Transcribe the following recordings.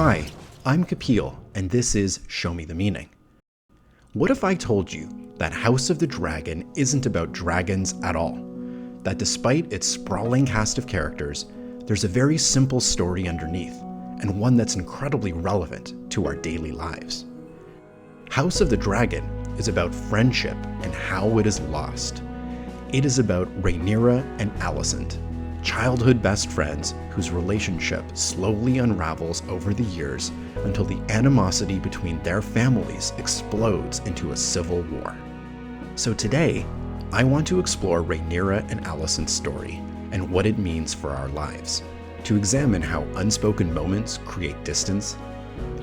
Hi, I'm Kapil, and this is Show Me the Meaning. What if I told you that House of the Dragon isn't about dragons at all? That despite its sprawling cast of characters, there's a very simple story underneath, and one that's incredibly relevant to our daily lives. House of the Dragon is about friendship and how it is lost. It is about Rhaenyra and Alicent, childhood best friends whose relationship slowly unravels over the years until the animosity between their families explodes into a civil war. So today, I want to explore Rhaenyra and Alicent's story and what it means for our lives, to examine how unspoken moments create distance,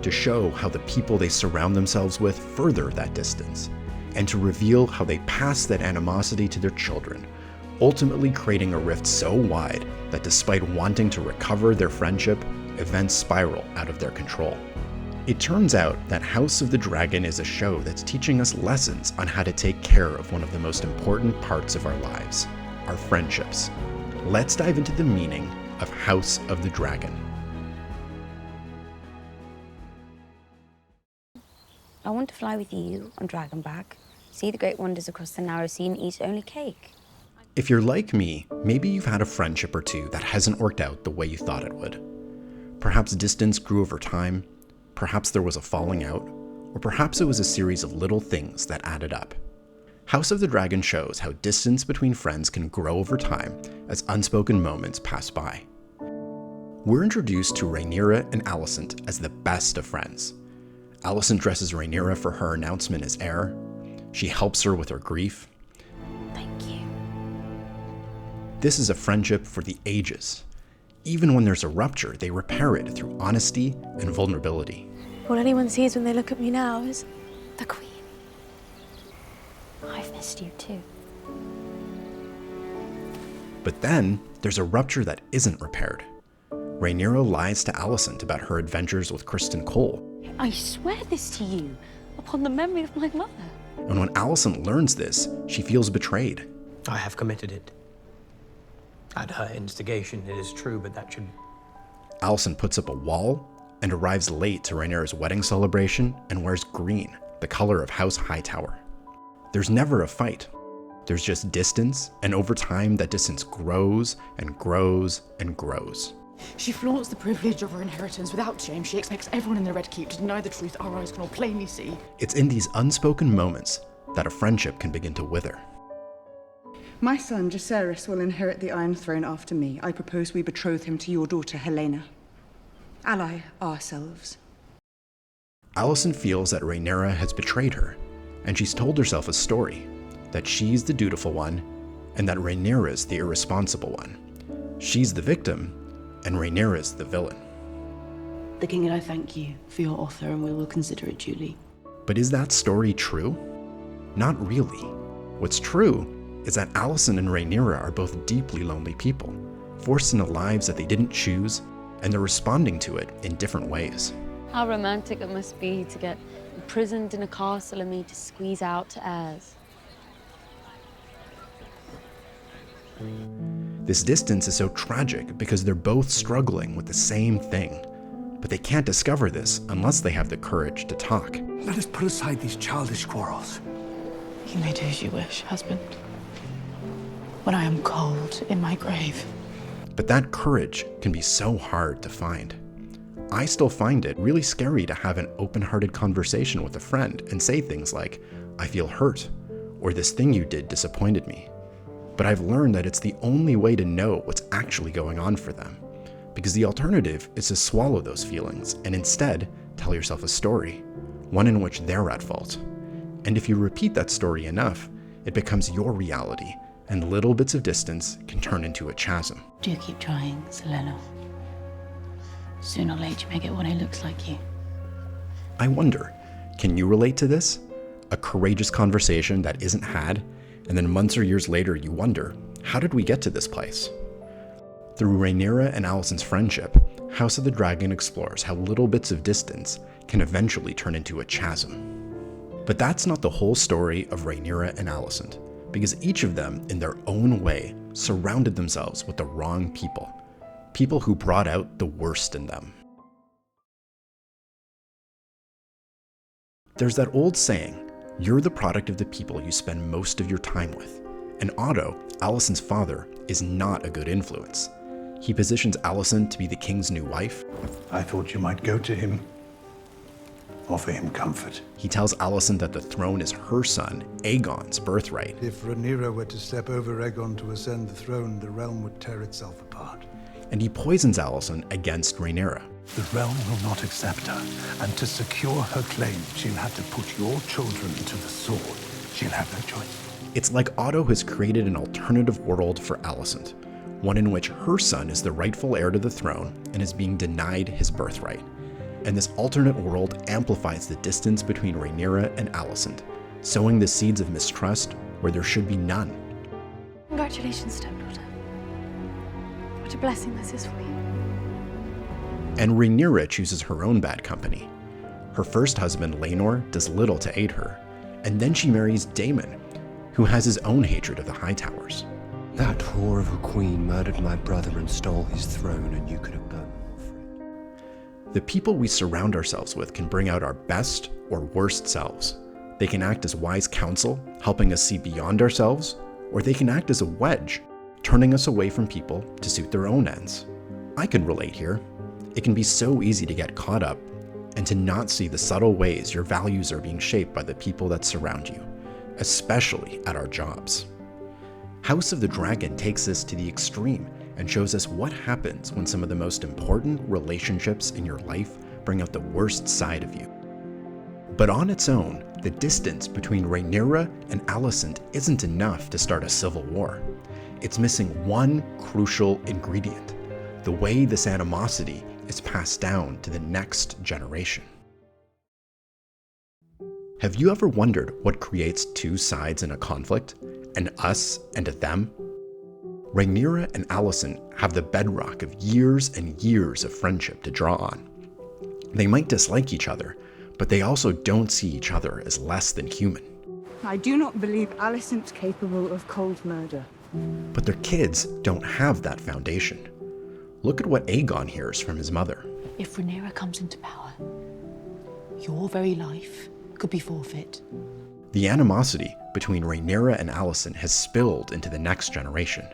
to show how the people they surround themselves with further that distance, and to reveal how they pass that animosity to their children, ultimately creating a rift so wide that despite wanting to recover their friendship, events spiral out of their control. It turns out that House of the Dragon is a show that's teaching us lessons on how to take care of one of the most important parts of our lives, our friendships. Let's dive into the meaning of House of the Dragon. I want to fly with you on Dragonback, see the great wonders across the narrow sea and eat only cake. If you're like me, maybe you've had a friendship or two that hasn't worked out the way you thought it would. Perhaps distance grew over time, perhaps there was a falling out, or perhaps it was a series of little things that added up. House of the Dragon shows how distance between friends can grow over time as unspoken moments pass by. We're introduced to Rhaenyra and Alicent as the best of friends. Alicent dresses Rhaenyra for her announcement as heir. She helps her with her grief. Thank you. This is a friendship for the ages. Even when there's a rupture, they repair it through honesty and vulnerability. All anyone sees when they look at me now is The Queen. I've missed you too. But then, there's a rupture that isn't repaired. Rhaenyra lies to Alicent about her adventures with Criston Cole. I swear this to you, upon the memory of my mother. And when Alicent learns this, she feels betrayed. I have committed it. At her instigation, it is true, but that should... Alicent puts up a wall and arrives late to Rhaenyra's wedding celebration and wears green, the color of House Hightower. There's never a fight. There's just distance, and over time that distance grows and grows and grows. She flaunts the privilege of her inheritance without shame. She expects everyone in the Red Keep to deny the truth our eyes can all plainly see. It's in these unspoken moments that a friendship can begin to wither. My son, Jacaerys, will inherit the Iron Throne after me. I propose we betroth him to your daughter, Helena. Ally ourselves. Alicent feels that Rhaenyra has betrayed her, and she's told herself a story, that she's the dutiful one, and that Rhaenyra's the irresponsible one. She's the victim, and Rhaenyra's the villain. The King and I thank you for your offer, and we will consider it duly. But is that story true? Not really. What's true is that Alicent and Rhaenyra are both deeply lonely people, forced into lives that they didn't choose, and they're responding to it in different ways. How romantic it must be to get imprisoned in a castle and made to squeeze out to heirs. This distance is so tragic because they're both struggling with the same thing, but they can't discover this unless they have the courage to talk. Let us put aside these childish quarrels. You may do as you wish, husband. When I am cold in my grave. But that courage can be so hard to find. I still find it really scary to have an open-hearted conversation with a friend and say things like, "I feel hurt," or "This thing you did disappointed me." But I've learned that it's the only way to know what's actually going on for them, because the alternative is to swallow those feelings and instead tell yourself a story, one in which they're at fault. And if you repeat that story enough, it becomes your reality, and little bits of distance can turn into a chasm. Do keep trying, Selena. Sooner or later, you may get one who looks like you. I wonder, can you relate to this? A courageous conversation that isn't had, and then months or years later you wonder, how did we get to this place? Through Rhaenyra and Alicent's friendship, House of the Dragon explores how little bits of distance can eventually turn into a chasm. But that's not the whole story of Rhaenyra and Alicent, because each of them, in their own way, surrounded themselves with the wrong people who brought out the worst in them. There's that old saying, you're the product of the people you spend most of your time with. And Otto, Alicent's father, is not a good influence. He positions Alicent to be the king's new wife. I thought you might go to him, offer him comfort. He tells Alicent that the throne is her son, Aegon's birthright. If Rhaenyra were to step over Aegon to ascend the throne, the realm would tear itself apart. And he poisons Alicent against Rhaenyra. The realm will not accept her, and to secure her claim, she'll have to put your children to the sword. She'll have no choice. It's like Otto has created an alternative world for Alicent, one in which her son is the rightful heir to the throne and is being denied his birthright. And this alternate world amplifies the distance between Rhaenyra and Alicent, sowing the seeds of mistrust where there should be none. Congratulations, stepdaughter. What a blessing this is for you. And Rhaenyra chooses her own bad company. Her first husband, Laenor, does little to aid her, and then she marries Daemon, who has his own hatred of the High Towers. That whore of a queen murdered my brother and stole his throne, and you could have done more for it. The people we surround ourselves with can bring out our best or worst selves. They can act as wise counsel, helping us see beyond ourselves, or they can act as a wedge, turning us away from people to suit their own ends. I can relate here. It can be so easy to get caught up and to not see the subtle ways your values are being shaped by the people that surround you, especially at our jobs. House of the Dragon takes this to the extreme and shows us what happens when some of the most important relationships in your life bring out the worst side of you. But on its own, the distance between Rhaenyra and Alicent isn't enough to start a civil war. It's missing one crucial ingredient: the way this animosity is passed down to the next generation. Have you ever wondered what creates two sides in a conflict? An us and a them? Rhaenyra and Alicent have the bedrock of years and years of friendship to draw on. They might dislike each other, but they also don't see each other as less than human. I do not believe Alicent's capable of cold murder. But their kids don't have that foundation. Look at what Aegon hears from his mother. If Rhaenyra comes into power, your very life could be forfeit. The animosity between Rhaenyra and Alicent has spilled into the next generation.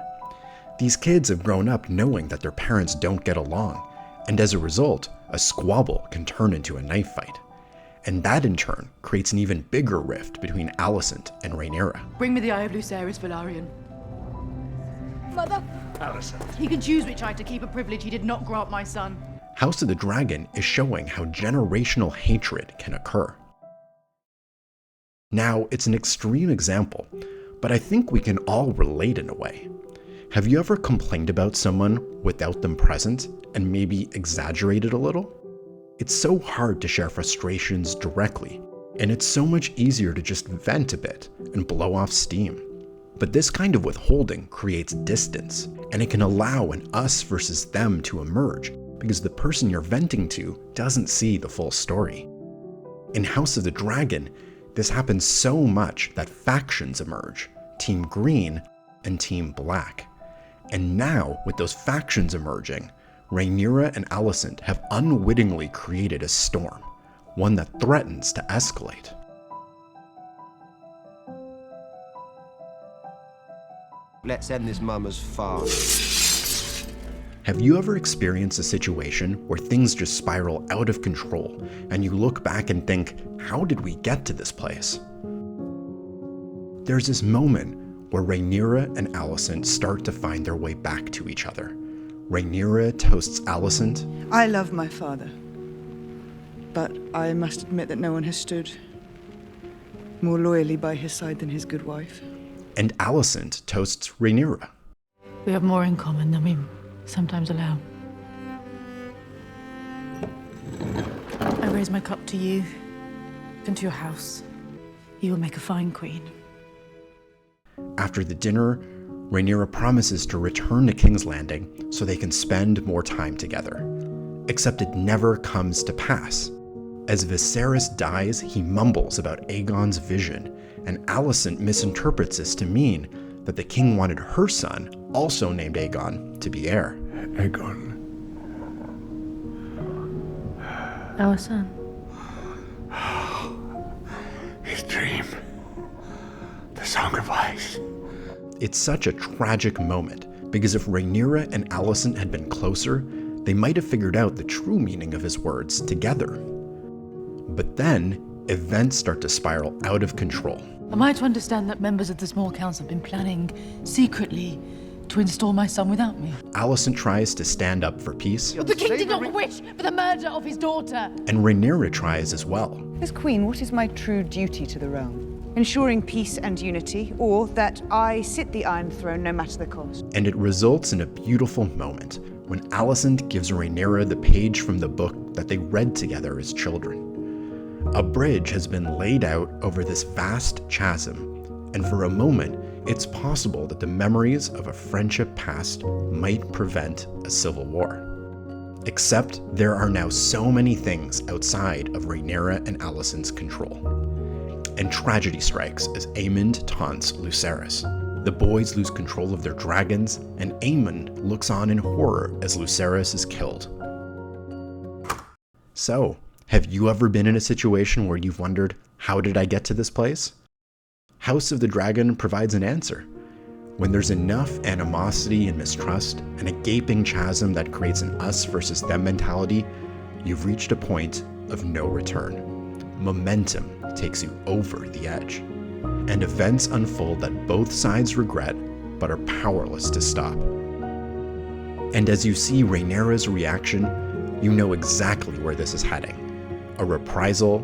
These kids have grown up knowing that their parents don't get along, and as a result, a squabble can turn into a knife fight. And that in turn creates an even bigger rift between Alicent and Rhaenyra. Bring me the Eye of Lucerys, Velaryon. Mother! Alicent. He can choose which eye to keep, a privilege he did not grant my son. House of the Dragon is showing how generational hatred can occur. Now, it's an extreme example, but I think we can all relate in a way. Have you ever complained about someone without them present and maybe exaggerated a little? It's so hard to share frustrations directly, and it's so much easier to just vent a bit and blow off steam. But this kind of withholding creates distance, and it can allow an us versus them to emerge because the person you're venting to doesn't see the full story. In House of the Dragon, this happens so much that factions emerge, Team Green and Team Black. And now, with those factions emerging, Rhaenyra and Alicent have unwittingly created a storm, one that threatens to escalate. Let's end this mama's farce. Have you ever experienced a situation where things just spiral out of control and you look back and think, how did we get to this place? There's this moment where Rhaenyra and Alicent start to find their way back to each other. Rhaenyra toasts Alicent. I love my father, but I must admit that no one has stood more loyally by his side than his good wife. And Alicent toasts Rhaenyra. We have more in common than we sometimes allow. I raise my cup to you and to your house. You will make a fine queen. After the dinner, Rhaenyra promises to return to King's Landing so they can spend more time together. Except it never comes to pass. As Viserys dies, he mumbles about Aegon's vision, and Alicent misinterprets this to mean that the king wanted her son, also named Aegon, to be heir. Aegon. Our son. sacrifice. It's such a tragic moment, because if Rhaenyra and Alicent had been closer, they might have figured out the true meaning of his words together. But then, events start to spiral out of control. Am I to understand that members of the small council have been planning secretly to install my son without me? Alicent tries to stand up for peace, The king did not wish for the murder of his daughter. and Rhaenyra tries as well. As queen, what is my true duty to the realm? Ensuring peace and unity, or that I sit the Iron Throne no matter the cost? And it results in a beautiful moment when Alicent gives Rhaenyra the page from the book that they read together as children. A bridge has been laid out over this vast chasm, and for a moment, it's possible that the memories of a friendship past might prevent a civil war. Except there are now so many things outside of Rhaenyra and Alicent's control. And tragedy strikes as Aemond taunts Lucerys. The boys lose control of their dragons, and Aemond looks on in horror as Lucerys is killed. So, have you ever been in a situation where you've wondered, how did I get to this place? House of the Dragon provides an answer. When there's enough animosity and mistrust, and a gaping chasm that creates an us versus them mentality, you've reached a point of no return. Momentum takes you over the edge, and events unfold that both sides regret but are powerless to stop. And as you see Rhaenyra's reaction, you know exactly where this is heading. A reprisal,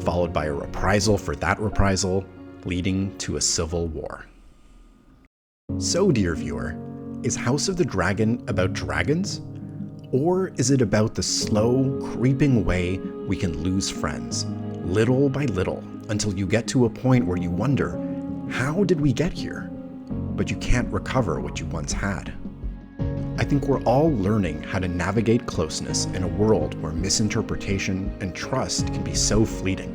followed by a reprisal for that reprisal, leading to a civil war. So, dear viewer, is House of the Dragon about dragons? Or is it about the slow, creeping way we can lose friends, little by little, until you get to a point where you wonder, how did we get here? But you can't recover what you once had. I think we're all learning how to navigate closeness in a world where misinterpretation and trust can be so fleeting.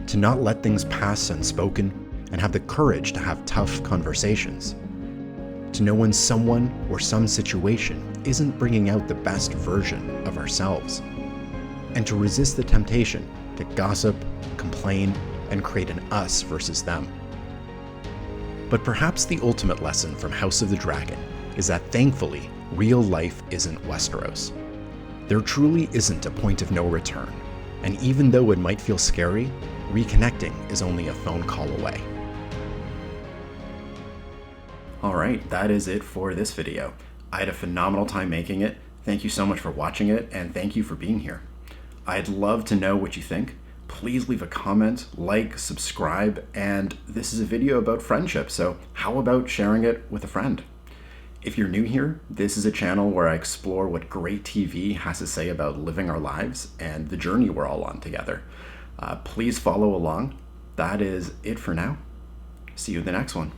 To not let things pass unspoken and have the courage to have tough conversations. To know when someone or some situation isn't bringing out the best version of ourselves. And to resist the temptation to gossip, complain, and create an us versus them. But perhaps the ultimate lesson from House of the Dragon is that thankfully, real life isn't Westeros. There truly isn't a point of no return, and even though it might feel scary, reconnecting is only a phone call away. Alright, that is it for this video. I had a phenomenal time making it. Thank you so much for watching it, and thank you for being here. I'd love to know what you think. Please leave a comment, like, subscribe, and this is a video about friendship, so how about sharing it with a friend? If you're new here, this is a channel where I explore what great TV has to say about living our lives and the journey we're all on together. Please follow along. That is it for now. See you in the next one.